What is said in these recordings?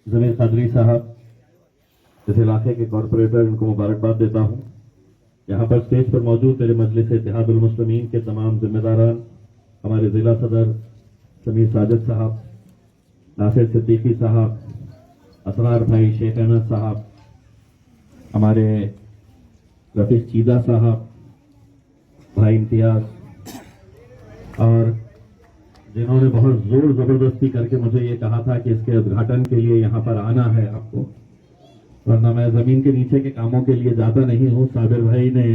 ضمیر قادری صاحب اس علاقے کے کارپوریٹر، ان کو مبارکباد دیتا ہوں. یہاں پر اسٹیج پر موجود میرے مجلس اتحاد المسلمین کے تمام ذمہ داران، ہمارے ضلع صدر سمیر ساجد صاحب، ناصر صدیقی صاحب، اسرار بھائی، شیخ احمد صاحب، ہمارے رفیق چیدہ صاحب، بھائی امتیاز، اور جنہوں نے بہت زور زبردستی کر کے مجھے یہ کہا تھا کہ اس کے ادگھاٹن کے لیے یہاں پر آنا ہے آپ کو، ورنہ میں زمین کے نیچے کے کاموں کے لیے جاتا نہیں ہوں. صابر بھائی نے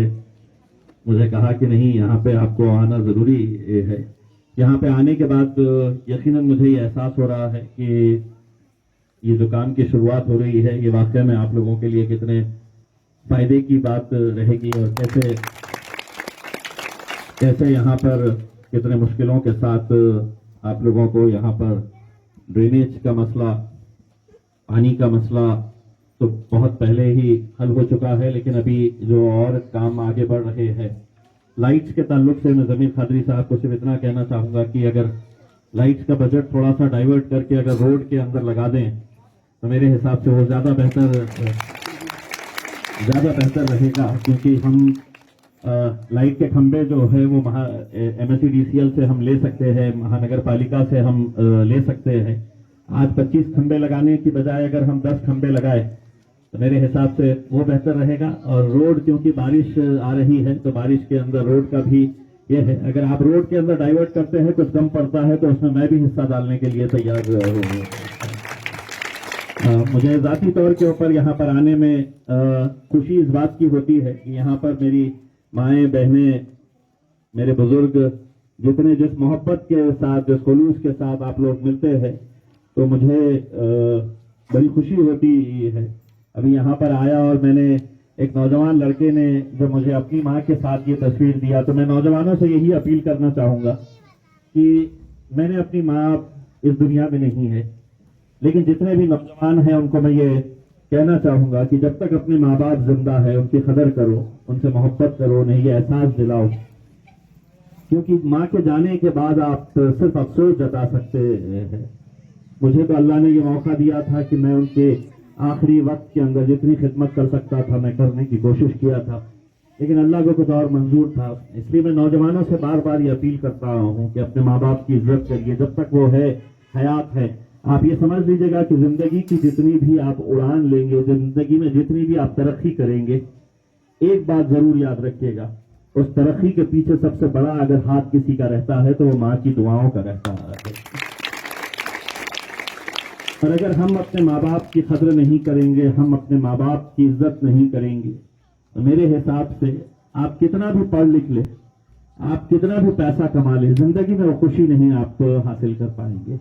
مجھے کہا کہ نہیں، یہاں پہ آپ کو آنا ضروری ہے. یہاں پہ آنے کے بعد یقیناً مجھے یہ احساس ہو رہا ہے کہ یہ جو کام کی شروعات ہو رہی ہے، یہ واقعہ میں آپ لوگوں کے لیے کتنے فائدے کی بات رہے گی، اور کیسے یہاں پر کتنے مشکلوں کے ساتھ آپ لوگوں کو یہاں پر ڈرینیج کا مسئلہ، پانی کا مسئلہ تو بہت پہلے ہی حل ہو چکا ہے، لیکن ابھی جو اور کام آگے بڑھ رہے ہیں. لائٹس کے تعلق سے میں ضمیر قادری صاحب کو صرف اتنا کہنا چاہوں گا کہ اگر لائٹس کا بجٹ تھوڑا سا ڈائیورٹ کر کے اگر روڈ کے اندر لگا دیں تو میرے حساب سے وہ زیادہ بہتر رہے گا، کیونکہ ہم لائٹ کے کھمبے جو ہے وہ M S C D C L سے ہم لے سکتے ہیں، مہانگر پالیکا سے ہم لے سکتے ہیں. آج 25 کھمبے لگانے کی بجائے اگر ہم 10 کھمبے لگائے تو میرے حساب سے وہ بہتر رہے گا. اور روڈ، کیونکہ بارش آ رہی ہے تو بارش کے اندر روڈ کا بھی یہ ہے، اگر آپ روڈ کے اندر ڈائیورٹ کرتے ہیں کچھ کم پڑتا ہے تو اس میں بھی حصہ ڈالنے کے لیے تیار ہوں. مجھے ذاتی طور کے اوپر یہاں پر آنے میں خوشی اس بات کی ہوتی ہے کہ یہاں پر میری مائیں بہنیں، میرے بزرگ جتنے جس محبت کے ساتھ، جس خلوص کے ساتھ آپ لوگ ملتے ہیں تو مجھے بڑی خوشی ہوتی ہے. ابھی یہاں پر آیا اور میں نے ایک نوجوان لڑکے نے جو مجھے اپنی ماں کے ساتھ یہ تصویر دیا، تو میں نوجوانوں سے یہی اپیل کرنا چاہوں گا کہ میں نے اپنی ماں اس دنیا میں نہیں ہے، لیکن جتنے بھی نوجوان ہیں ان کو میں یہ کہنا چاہوں گا کہ جب تک اپنے ماں باپ زندہ ہے ان کی قدر کرو، ان سے محبت کرو، انہیں یہ احساس دلاؤ، کیونکہ ماں کے جانے کے بعد آپ صرف افسوس جتا سکتے ہیں. مجھے تو اللہ نے یہ موقع دیا تھا کہ میں ان کے آخری وقت کے اندر جتنی خدمت کر سکتا تھا میں کرنے کی کوشش کیا تھا، لیکن اللہ کو کچھ اور منظور تھا. اس لیے میں نوجوانوں سے بار بار یہ اپیل کرتا ہوں کہ اپنے ماں باپ کی عزت کریے جب تک وہ ہے، حیات ہے. آپ یہ سمجھ لیجیے گا کہ زندگی کی جتنی بھی آپ اڑان لیں گے، زندگی میں جتنی بھی آپ ترقی کریں گے، ایک بات ضرور یاد رکھیے گا، اس ترقی کے پیچھے سب سے بڑا اگر ہاتھ کسی کا رہتا ہے تو وہ ماں کی دعاؤں کا رہتا ہے. اور اگر ہم اپنے ماں باپ کی قدر نہیں کریں گے، ہم اپنے ماں باپ کی عزت نہیں کریں گے، تو میرے حساب سے آپ کتنا بھی پڑھ لکھ لیں، آپ کتنا بھی پیسہ کما لیں، زندگی میں وہ خوشی نہیں آپ حاصل کر پائیں گے.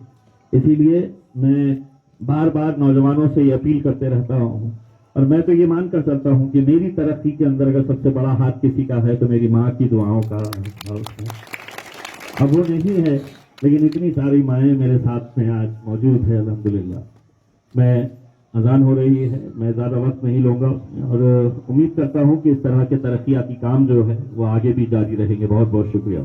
اسی لیے میں بار بار نوجوانوں سے یہ اپیل کرتے رہتا ہوں، اور میں تو یہ مان کر چلتا ہوں کہ میری ترقی کے اندر اگر سب سے بڑا ہاتھ کسی کا ہے تو میری ماں کی دعاؤں کا. اب وہ نہیں ہے، لیکن اتنی ساری مائیں میرے ساتھ میں آج موجود ہے الحمدللہ. میں اذان ہو رہی ہے، میں زیادہ وقت نہیں لوں گا، اور امید کرتا ہوں کہ اس طرح کے ترقیاتی کام جو ہے وہ آگے بھی جاری رہیں گے. بہت بہت شکریہ.